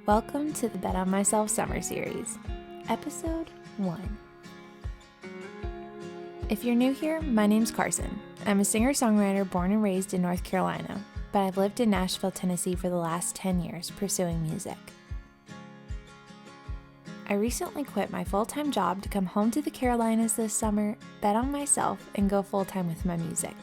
Welcome to the Bet on Myself Summer Series, Episode 1. If you're new here, my name's Carson. I'm a singer-songwriter born and raised in North Carolina, but I've lived in Nashville, Tennessee for the last 10 years pursuing music. I recently quit my full-time job to come home to the Carolinas this summer, bet on myself, and go full-time with my music.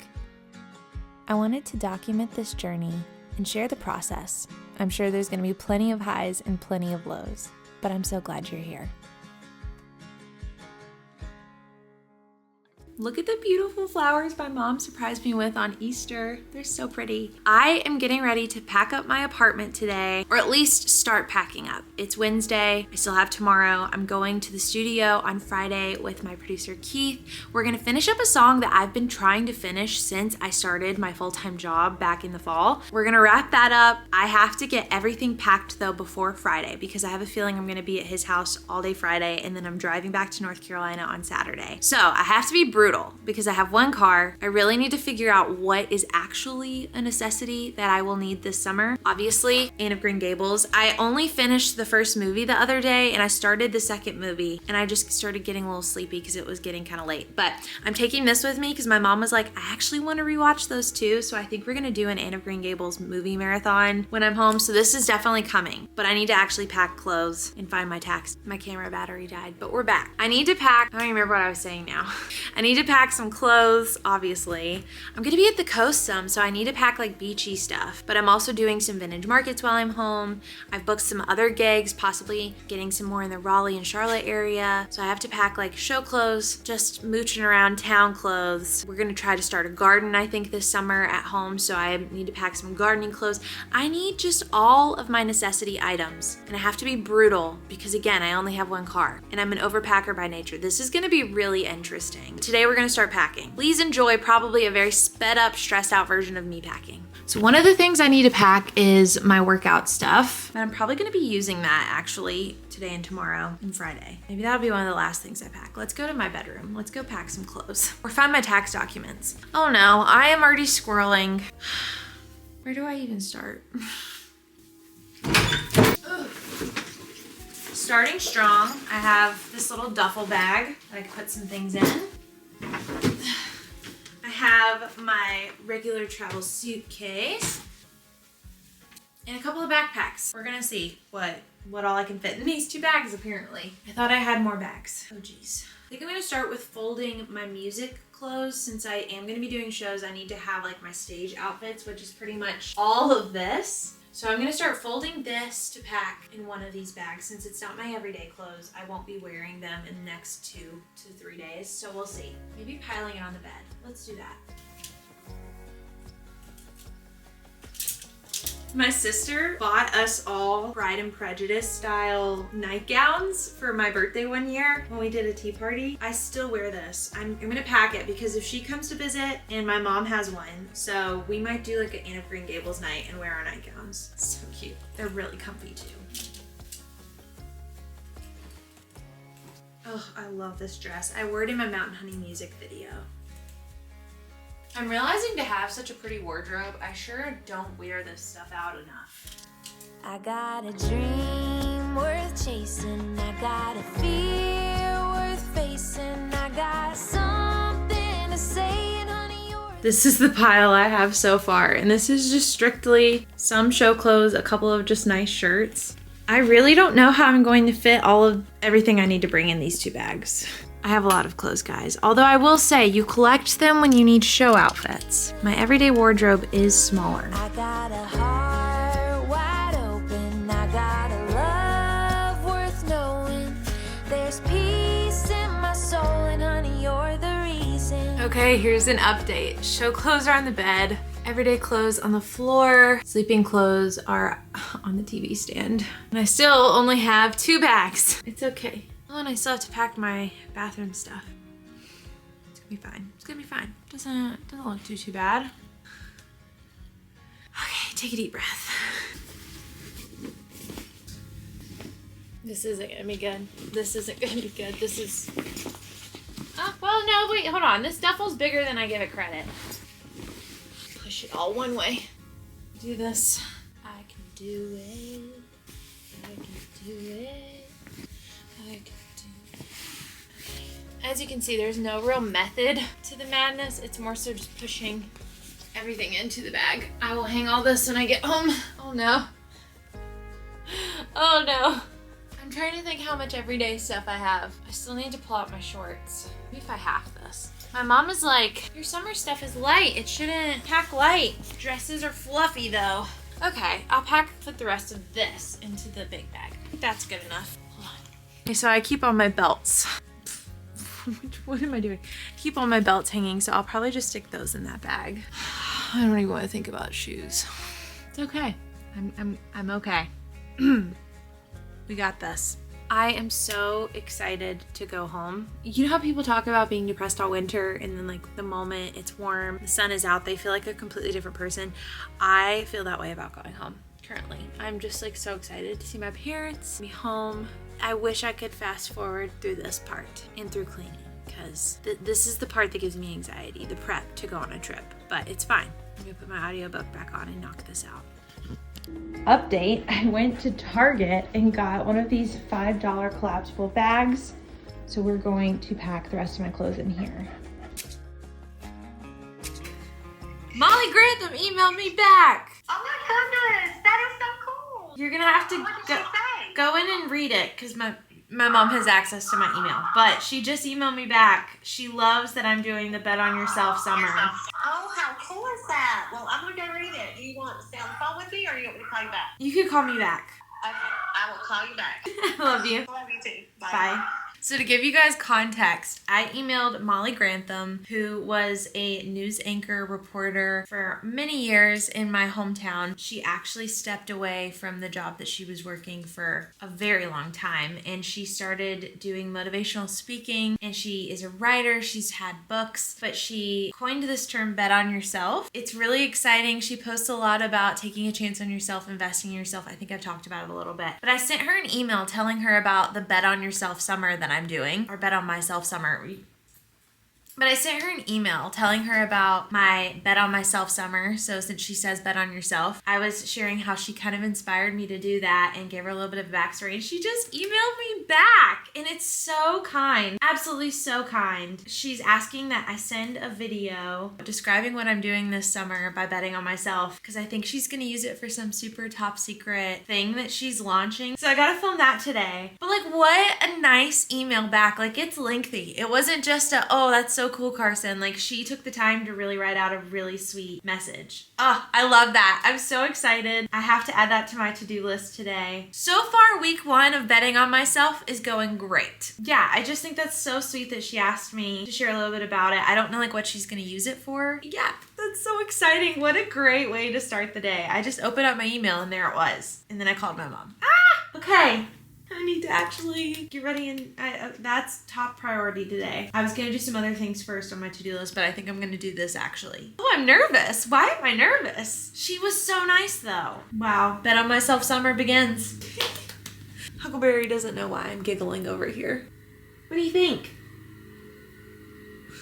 I wanted to document this journey and share the process. I'm sure there's going to be plenty of highs and plenty of lows, but I'm so glad you're here. Look at the beautiful flowers my mom surprised me with on Easter. They're so pretty. I am getting ready to pack up my apartment today, or at least start packing up. It's Wednesday. I still have tomorrow. I'm going to the studio on Friday with my producer Keith. We're gonna finish up a song that I've been trying to finish since I started my full-time job back in the fall. We're gonna wrap that up. I have to get everything packed though before Friday because I have a feeling I'm gonna be at his house all day Friday and then I'm driving back to North Carolina on Saturday. So I have to be brutal because I have one car. I really need to figure out what is actually a necessity that I will need this summer. Obviously, Anne of Green Gables. I only finished the first movie the other day and I started the second movie and I just started getting a little sleepy because it was getting kind of late. But I'm taking this with me because my mom was like, I actually want to rewatch those too. So I think we're gonna do an Anne of Green Gables movie marathon when I'm home. So this is definitely coming, but I need to actually pack clothes and find my tax. My camera battery died, but we're back. I need to pack, I don't even remember what I was saying now. I need to pack some clothes, obviously. I'm gonna be at the coast some, so I need to pack like beachy stuff, but I'm also doing some vintage markets while I'm home. I've booked some other gigs, possibly getting some more in the Raleigh and Charlotte area. So I have to pack like show clothes, just mooching around town clothes. We're gonna try to start a garden, I think, this summer at home, so I need to pack some gardening clothes. I need just all of my necessity items, and I have to be brutal because again, I only have one car, and I'm an overpacker by nature. This is gonna be really interesting. Today we're gonna start packing. Please enjoy probably a very sped up, stressed out version of me packing. So one of the things I need to pack is my workout stuff. And I'm probably gonna be using that actually today and tomorrow and Friday. Maybe that'll be one of the last things I pack. Let's go to my bedroom. Let's go pack some clothes or find my tax documents. Oh no, I am already squirreling. Where do I even start? Starting strong, I have this little duffel bag that I can put some things in. I have my regular travel suitcase and a couple of backpacks. We're gonna see what all I can fit in these two bags apparently. I thought I had more bags. Oh geez. I think I'm gonna start with folding my music clothes. Since I am gonna be doing shows, I need to have like my stage outfits, which is pretty much all of this. So I'm gonna start folding this to pack in one of these bags. Since it's not my everyday clothes, I won't be wearing them in the next 2 to 3 days. So we'll see. Maybe piling it on the bed. Let's do that. My sister bought us all Pride and Prejudice style nightgowns for my birthday one year when we did a tea party. I still wear this. I'm gonna pack it because if she comes to visit and my mom has one, so we might do like an Anne of Green Gables night and wear our nightgowns. So cute. They're really comfy too. Oh, I love this dress. I wore it in my Mountain Honey music video. I'm realizing to have such a pretty wardrobe, I sure don't wear this stuff out enough. I got a dream worth chasing, I got a fear worth facing, I got something to say, and honey, you're... This is the pile I have so far, and this is just strictly some show clothes, a couple of just nice shirts. I really don't know how I'm going to fit all of everything I need to bring in these two bags. I have a lot of clothes, guys. Although I will say, you collect them when you need show outfits. My everyday wardrobe is smaller. I got a heart wide open, I got a love worth knowing. There's peace in my soul, and honey, you're the reason. Okay, here's an update. Show clothes are on the bed. Everyday clothes on the floor. Sleeping clothes are on the TV stand. And I still only have 2 bags. It's okay. Oh, and I still have to pack my bathroom stuff. It's gonna be fine. It's gonna be fine. Doesn't look too bad. Okay, take a deep breath. This isn't gonna be good. This isn't gonna be good. This is... Oh, well, no, wait, hold on. This duffel's bigger than I give it credit. Push it all one way. Do this. I can do it. As you can see, there's no real method to the madness. It's more so just pushing everything into the bag. I will hang all this when I get home. Oh no. Oh no. I'm trying to think how much everyday stuff I have. I still need to pull out my shorts. Maybe if I half this. My mom is like, your summer stuff is light. It shouldn't pack light. Dresses are fluffy though. Okay, I'll put the rest of this into the big bag. I think that's good enough. Hold on. Okay, so I keep all my belts. What am I doing? Keep all my belts hanging, so I'll probably just stick those in that bag. I don't even want to think about shoes. It's okay. I'm okay. We got this. I am so excited to go home. You know how people talk about being depressed all winter and then like the moment it's warm, the sun is out, they feel like a completely different person? I feel that way about going home currently. I'm just like so excited to see my parents, be home. I wish I could fast forward through this part and through cleaning because this is the part that gives me anxiety, the prep to go on a trip, but it's fine. I'm gonna put my audiobook back on and knock this out. Update, I went to Target and got one of these $5 collapsible bags. So we're going to pack the rest of my clothes in here. Molly Grantham emailed me back. Oh my goodness, that is so cool. You're gonna have to What did she say? go in and read it because my mom has access to my email. But she just emailed me back. She loves that I'm doing the Bet on Yourself summer. Oh, how cool is that? Well, I'm going to go read it. Do you want to stay on the phone with me or do you want me to call you back? You can call me back. Okay, I will call you back. I love you. Love you too. Bye. So to give you guys context, I emailed Molly Grantham, who was a news anchor reporter for many years in my hometown. She actually stepped away from the job that she was working for a very long time, and she started doing motivational speaking, and she is a writer. She's had books, but she coined this term Bet on Yourself. It's really exciting. She posts a lot about taking a chance on yourself, investing in yourself. I think I've talked about it a little bit, but I sent her an email telling her about the Bet on Yourself summer that I'm doing, or Bet on Myself summer. But I sent her an email telling her about my Bet on Myself summer. So since she says Bet on Yourself, I was sharing how she kind of inspired me to do that and gave her a little bit of a backstory. And she just emailed me back. And it's so kind. Absolutely so kind. She's asking that I send a video describing what I'm doing this summer by betting on myself, because I think she's going to use it for some super top secret thing that she's launching. So I got to film that today. But like, what a nice email back. Like, it's lengthy. It wasn't just a, oh, that's so cool, Carson. Like, she took the time to really write out a really sweet message. Oh, I love that. I'm so excited. I have to add that to my to-do list today. So far, week 1 of betting on myself is going great. Yeah, I just think that's so sweet that she asked me to share a little bit about it. I don't know like what she's gonna use it for. Yeah, that's so exciting. What a great way to start the day. I just opened up my email and there it was. And then I called my mom. Okay. I need to actually get ready, and that's top priority today. I was going to do some other things first on my to-do list, but I think I'm going to do this actually. Oh, I'm nervous. Why am I nervous? She was so nice though. Wow. Bet on Myself summer begins. Huckleberry doesn't know why I'm giggling over here. What do you think?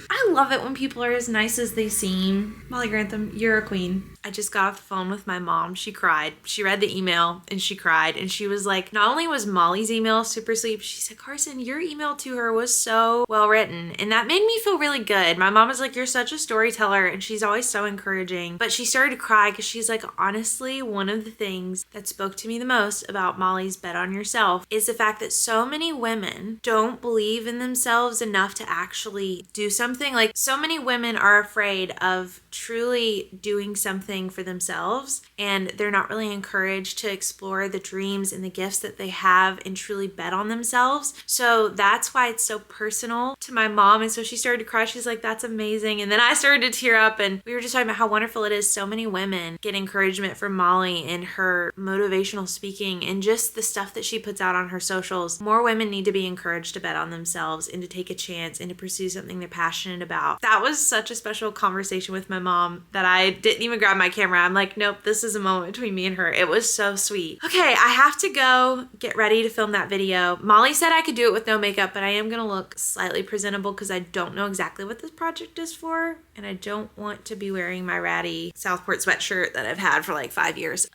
I love it when people are as nice as they seem. Molly Grantham, you're a queen. I just got off the phone with my mom. She cried. She read the email and she cried. And she was like, not only was Molly's email super sweet, she said, Carson, your email to her was so well written. And that made me feel really good. My mom was like, you're such a storyteller. And she's always so encouraging. But she started to cry because she's like, honestly, one of the things that spoke to me the most about Molly's Bet on Yourself is the fact that so many women don't believe in themselves enough to actually do something. Like, so many women are afraid of truly doing something for themselves, and they're not really encouraged to explore the dreams and the gifts that they have and truly bet on themselves. So that's why it's so personal to my mom. And so she started to cry. She's like, that's amazing. And then I started to tear up, and we were just talking about how wonderful it is. So many women get encouragement from Molly and her motivational speaking and just the stuff that she puts out on her socials. More women need to be encouraged to bet on themselves and to take a chance and to pursue something they're passionate about. That was such a special conversation with my mom that I didn't even grab my camera. I'm like, nope, this is a moment between me and her. It was so sweet. Okay, I have to go get ready to film that video. Molly said I could do it with no makeup, but I am gonna look slightly presentable because I don't know exactly what this project is for, and I don't want to be wearing my ratty Southport sweatshirt that I've had for like 5 years.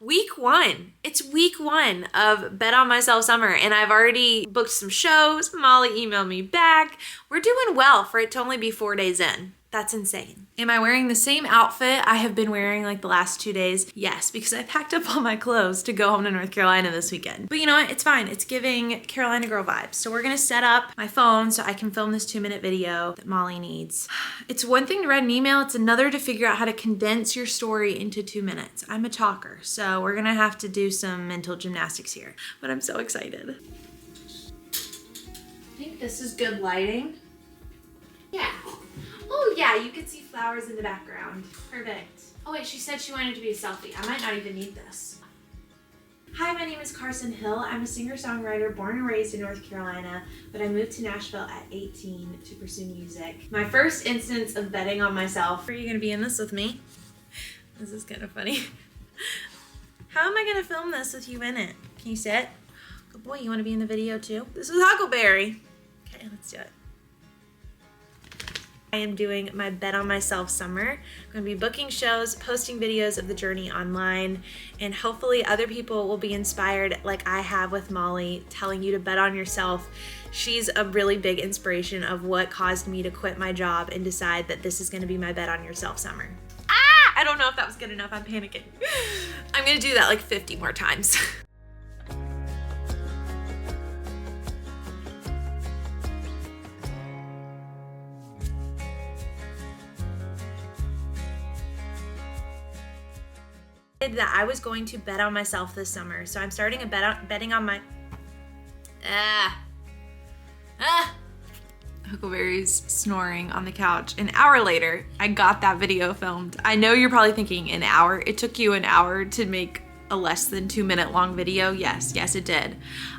Week 1. It's week 1 of Bet on Myself Summer, and I've already booked some shows. Molly emailed me back. We're doing well for it to only be 4 days in. That's insane. Am I wearing the same outfit I have been wearing like the last 2 days? Yes, because I packed up all my clothes to go home to North Carolina this weekend. But you know what? It's fine. It's giving Carolina girl vibes. So we're gonna set up my phone so I can film this 2-minute video that Molly needs. It's one thing to write an email. It's another to figure out how to condense your story into 2 minutes. I'm a talker, so we're gonna have to do some mental gymnastics here. But I'm so excited. I think this is good lighting. Yeah. Oh yeah, you can see flowers in the background. Perfect. Oh wait, she said she wanted to be a selfie. I might not even need this. Hi, my name is Carson Hill. I'm a singer-songwriter born and raised in North Carolina, but I moved to Nashville at 18 to pursue music. My first instance of betting on myself. Are you gonna be in this with me? This is kind of funny. How am I gonna film this with you in it? Can you sit? Good boy, you wanna be in the video too? This is Huckleberry. Okay, let's do it. I am doing my Bet on Myself summer. I'm gonna be booking shows, posting videos of the journey online, and hopefully other people will be inspired like I have with Molly, telling you to bet on yourself. She's a really big inspiration of what caused me to quit my job and decide that this is gonna be my Bet on Yourself summer. I don't know if that was good enough, I'm panicking. I'm gonna do that like 50 more times. That I was going to bet on myself this summer. So I'm starting a betting on my Huckleberry's snoring on the couch. An hour later, I got that video filmed. I know you're probably thinking an hour. It took you an hour to make a less than 2-minute long video. Yes, it did.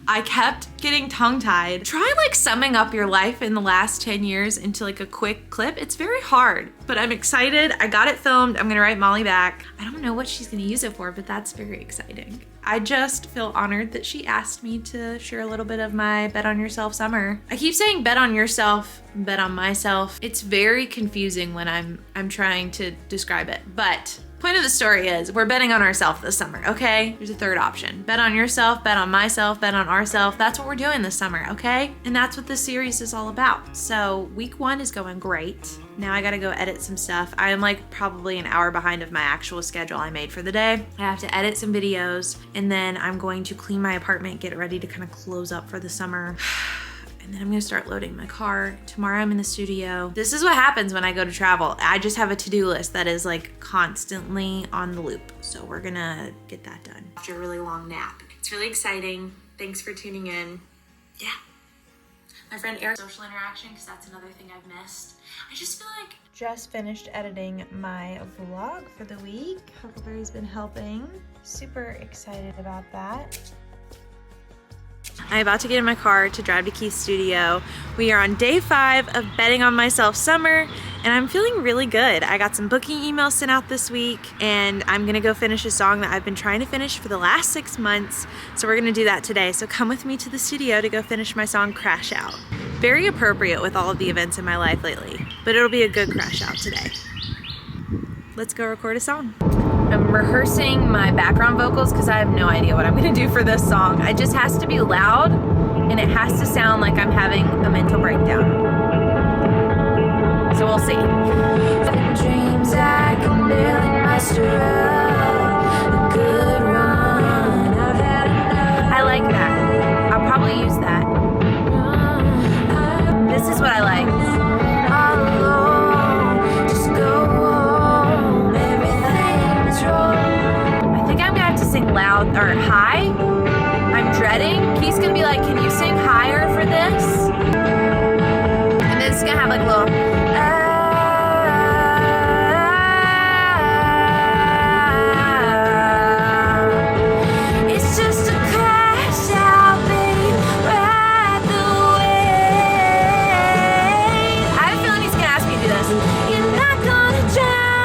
I kept getting tongue-tied. Try like summing up your life in the last 10 years into like a quick clip. It's very hard, but I'm excited. I got it filmed. I'm gonna write Molly back. I don't know what she's gonna use it for, but that's very exciting. I just feel honored that she asked me to share a little bit of my Bet on Yourself summer. I keep saying bet on yourself, bet on myself. It's very confusing when I'm trying to describe it, but point of the story is we're betting on ourselves this summer, okay? There's a third option. Bet on yourself, bet on myself, bet on ourselves. That's what we're doing this summer, okay? And that's what this series is all about. So week 1 is going great. Now I gotta go edit some stuff. I am like probably an hour behind of my actual schedule I made for the day. I have to edit some videos, and then I'm going to clean my apartment, get it ready to kind of close up for the summer. And then I'm gonna start loading my car. Tomorrow I'm in the studio. This is what happens when I go to travel. I just have a to-do list that is like constantly on the loop. So we're gonna get that done after a really long nap. It's really exciting. Thanks for tuning in. Yeah. My friend Eric, social interaction, because that's another thing I've missed. I just feel like just finished editing my vlog for the week. Huckleberry's been helping. Super excited about that. I'm about to get in my car to drive to Keith's studio. We are on day 5 of Betting on Myself summer, and I'm feeling really good. I got some booking emails sent out this week, and I'm gonna go finish a song that I've been trying to finish for the last 6 months. So we're gonna do that today. So come with me to the studio to go finish my song Crash Out. Very appropriate with all of the events in my life lately, but it'll be a good crash out today. Let's go record a song. I'm rehearsing my background vocals because I have no idea what I'm gonna do for this song. It just has to be loud and it has to sound like I'm having a mental breakdown. So we'll see. Dreams I can barely muster a good run. I like that. I'll probably use that. This is what I like. Loud or high. I'm dreading. He's gonna be like, can you sing higher for this? And then it's gonna have like a little it's just a crash out, babe, ride the wave. I have a feeling he's gonna ask me to do this. You're not gonna drown.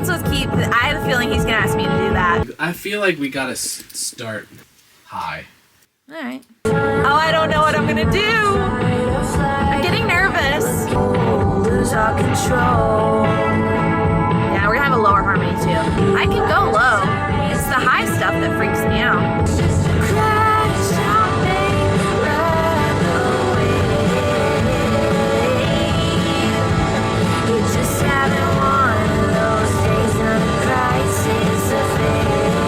That's what's I have a feeling he's gonna ask me to do that. I feel like we gotta start high. All right. Oh, I don't know what I'm gonna do. I'm getting nervous. Lose our control. Yeah, we're gonna have a lower harmony too. I can go low. It's the high stuff that freaks me out. Crash out, babe, run away. You just having one of those days, not a crisis of faith.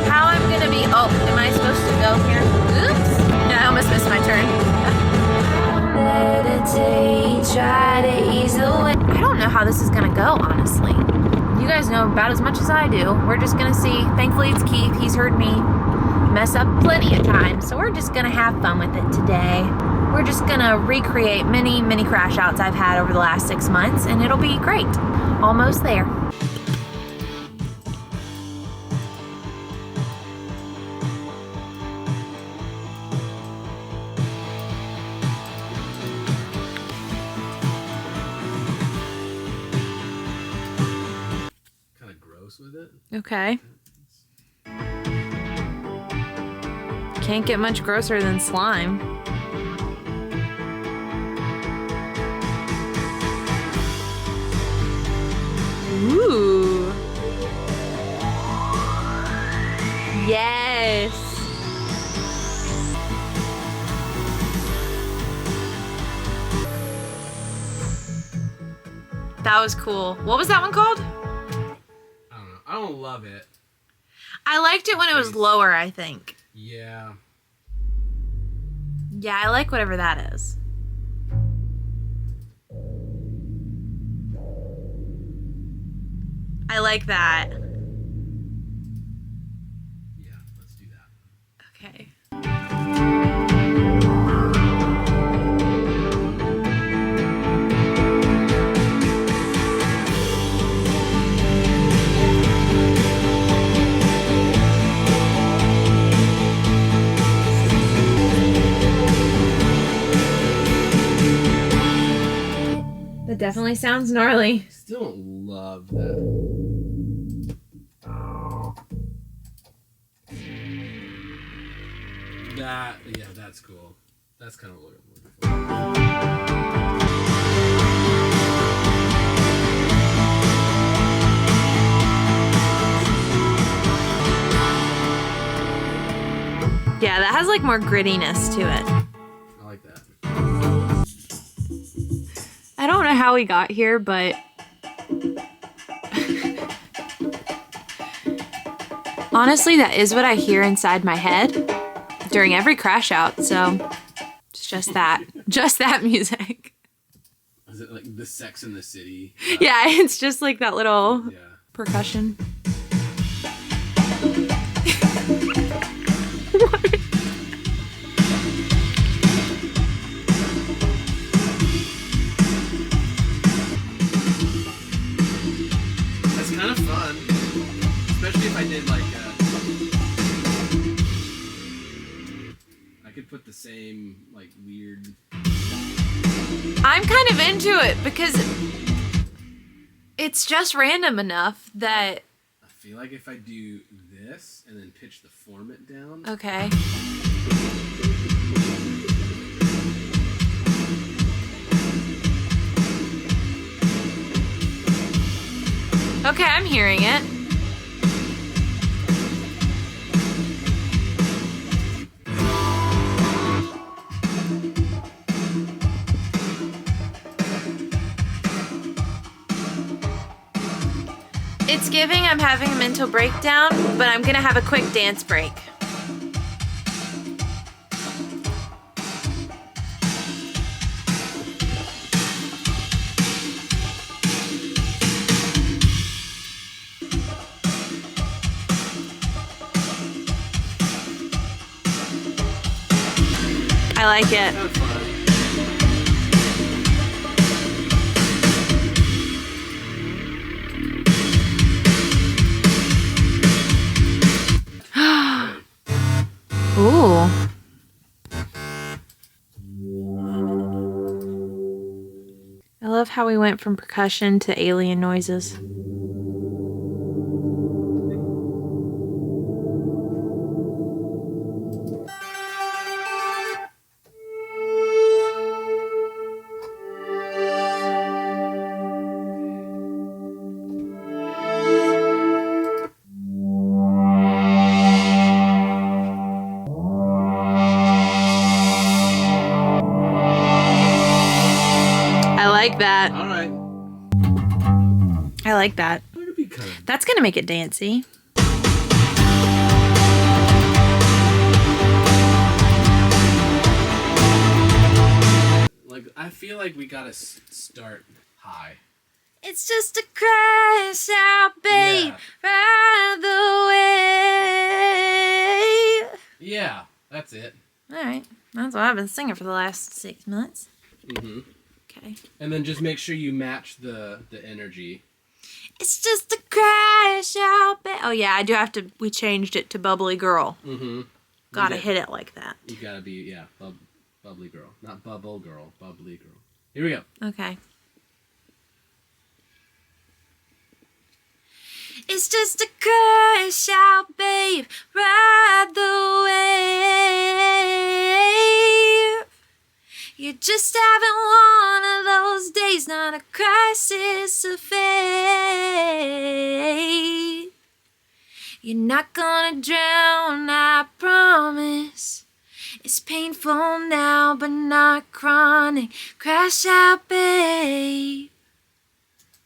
How I'm gonna be, oh, am I supposed to go here? Oops. No, I almost missed my turn. Meditate, try to ease the way. I don't know how this is gonna go, honestly. You guys know about as much as I do. We're just gonna see. Thankfully it's Keith. He's heard me mess up plenty of times. So we're just gonna have fun with it today. We're just gonna recreate many, many crash outs I've had over the last 6 months, and it'll be great. Almost there. Kind of gross with it. Okay. Can't get much grosser than slime. Ooh. Yes. That was cool. What was that one called? I don't know. I don't love it. I liked it when it was lower, I think. Yeah. Yeah, I like whatever that is. I like that. Yeah, let's do that. Okay. That definitely sounds gnarly. Still don't love that. Yeah, that's cool. That's kind of what I'm looking for. Yeah, that has like more grittiness to it. I like that. I don't know how we got here, but honestly, that is what I hear inside my head during every crash out, so it's just that. Just that music. Is it like the Sex in the City? Yeah, it's just like that little Yeah. percussion. That's kind of fun. Especially if I did like I could put the same like weird. I'm kind of into it because it's just random enough that... I feel like if I do this and then pitch the format down. Okay. Okay, I'm hearing it. It's giving I'm having a mental breakdown, but I'm gonna have a quick dance break. I like it. Kind of fun. Ooh. I love how we went from percussion to alien noises. I like that. All right. I like that. That'll be kind of... That's gonna make it dancey. Like, I feel like we gotta start high. It's just a crash out, babe. Yeah. Ride the wave. Yeah, that's it. All right. That's what I've been singing for the last 6 months. Mm-hmm. Okay. And then just make sure you match the energy. It's just a crash out, babe. Oh, yeah, I do have to. We changed it to bubbly girl. Mm-hmm. Gotta hit it like that. You gotta be, yeah, bubbly girl. Not bubble girl, bubbly girl. Here we go. Okay. It's just a crash out, babe. Ride the wave. You're just having one of those days, not a crisis of faith. You're not gonna drown, I promise. It's painful now, but not chronic. Crash out, babe.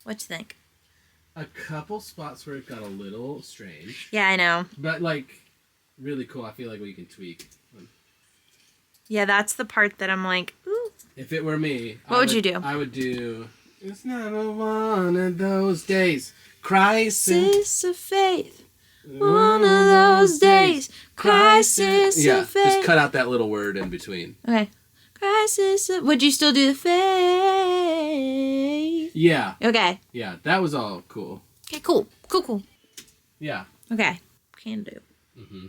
What you think? A couple spots where it got a little strange. Yeah, I know. But, like, really cool. I feel like we can tweak. Yeah, that's the part that I'm like, ooh. If it were me... What would you do? I would do... It's never one of those days. Crisis. Crisis of faith. One of those days. Crisis Yeah, of faith. just cut out that little word in between. Okay. Crisis of... Would you still do the faith? Yeah. Okay. Yeah, that was all cool. Okay, cool. Cool. Yeah. Okay. Can do. Mm-hmm.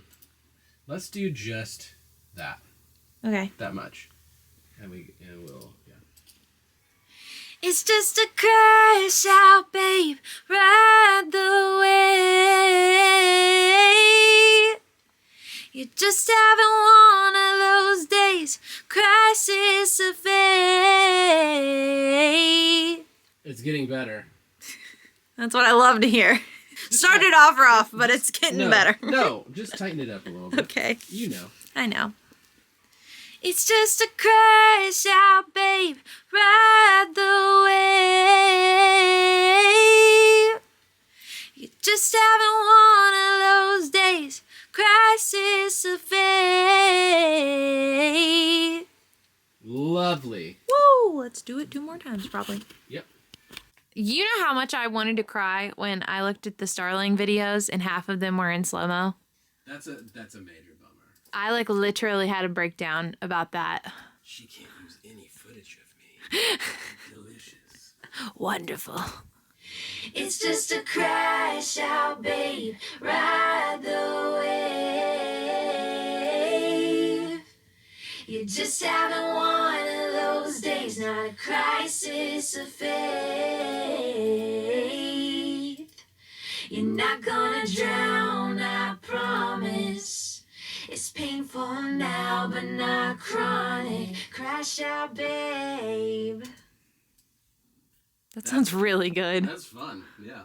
Let's do just that. Okay. That much. And we'll, yeah. It's just a crash out, babe. Ride the wave. You're just having one of those days. Crisis of faith. It's getting better. That's what I love to hear. Started off rough, but it's getting better. No, just tighten it up a little bit. Okay. You know. I know. It's just a crash out, babe. Ride the wave. You're just having one of those days. Crisis of faith. Lovely. Woo! Let's do it 2 more times, probably. Yep. You know how much I wanted to cry when I looked at the Starling videos and half of them were in slow-mo? That's a major bummer. I literally had a breakdown about that. She can't use any footage of me. Delicious. Wonderful. It's just a crash out, babe. Ride the wave. You're just having one of those days, not a crisis of faith. You're not gonna drown, I promise. It's painful now, but not chronic. Crash out, babe. That sounds really good. That's fun. Yeah.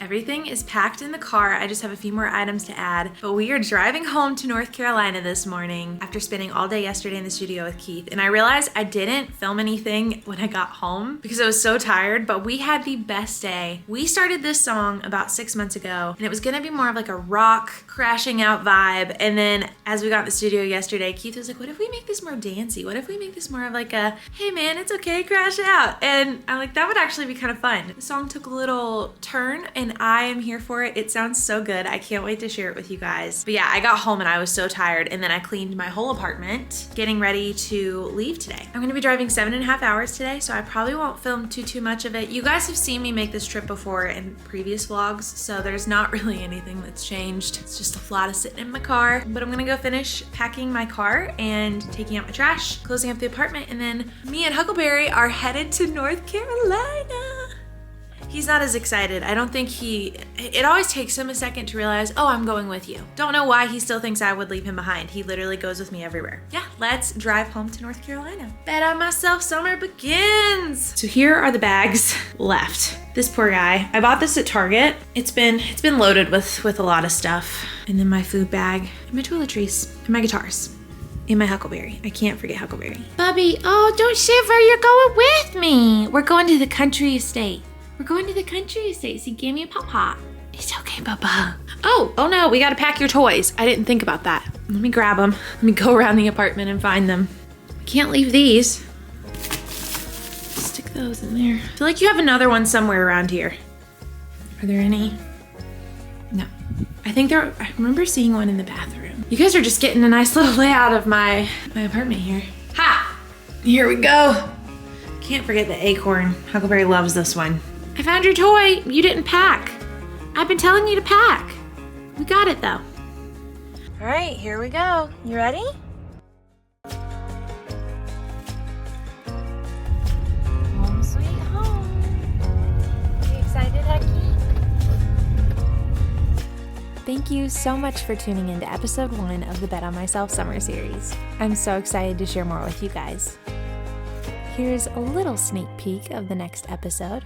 Everything is packed in the car. I just have a few more items to add, but we are driving home to North Carolina this morning after spending all day yesterday in the studio with Keith. And I realized I didn't film anything when I got home because I was so tired, but we had the best day. We started this song about 6 months ago and it was gonna be more of like a rock crashing out vibe. And then as we got in the studio yesterday, Keith was like, what if we make this more dancey? What if we make this more of like a, hey man, it's okay, crash out. And I'm like, that would actually be kind of fun. The song took a little turn turn and I am here for it. It sounds so good. I can't wait to share it with you guys. But yeah, I got home and I was so tired, and then I cleaned my whole apartment, getting ready to leave today. I'm gonna be driving 7.5 hours today, so I probably won't film too much of it. You guys have seen me make this trip before in previous vlogs, so there's not really anything that's changed. It's just a lot of sitting in my car. But I'm gonna go finish packing my car and taking out my trash, closing up the apartment, and then me and Huckleberry are headed to North Carolina. He's not as excited. I don't think it always takes him a second to realize, oh, I'm going with you. Don't know why he still thinks I would leave him behind. He literally goes with me everywhere. Yeah, let's drive home to North Carolina. Bet on myself, summer begins. So here are the bags left. This poor guy. I bought this at Target. It's been loaded with a lot of stuff. And then my food bag, and my toiletries, and my guitars. And my Huckleberry. I can't forget Huckleberry. Bubby, oh, don't shiver, you're going with me. We're going to the country estate. We're going to the country estate, so give me a pop-pop. It's okay, Bubba. Oh no, we gotta pack your toys. I didn't think about that. Let me grab them. Let me go around the apartment and find them. We can't leave these. Stick those in there. I feel like you have another one somewhere around here. Are there any? No. I remember seeing one in the bathroom. You guys are just getting a nice little layout of my apartment here. Ha! Here we go. Can't forget the acorn. Huckleberry loves this one. I found your toy. You didn't pack. I've been telling you to pack. We got it though. All right, here we go. You ready? Home sweet home. You excited, Hucky? Thank you so much for tuning in to episode 1 of the Bet on Myself summer series. I'm so excited to share more with you guys. Here's a little sneak peek of the next episode.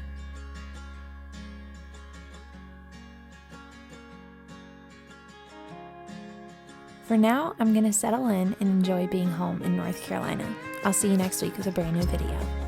For now, I'm going to settle in and enjoy being home in North Carolina. I'll see you next week with a brand new video.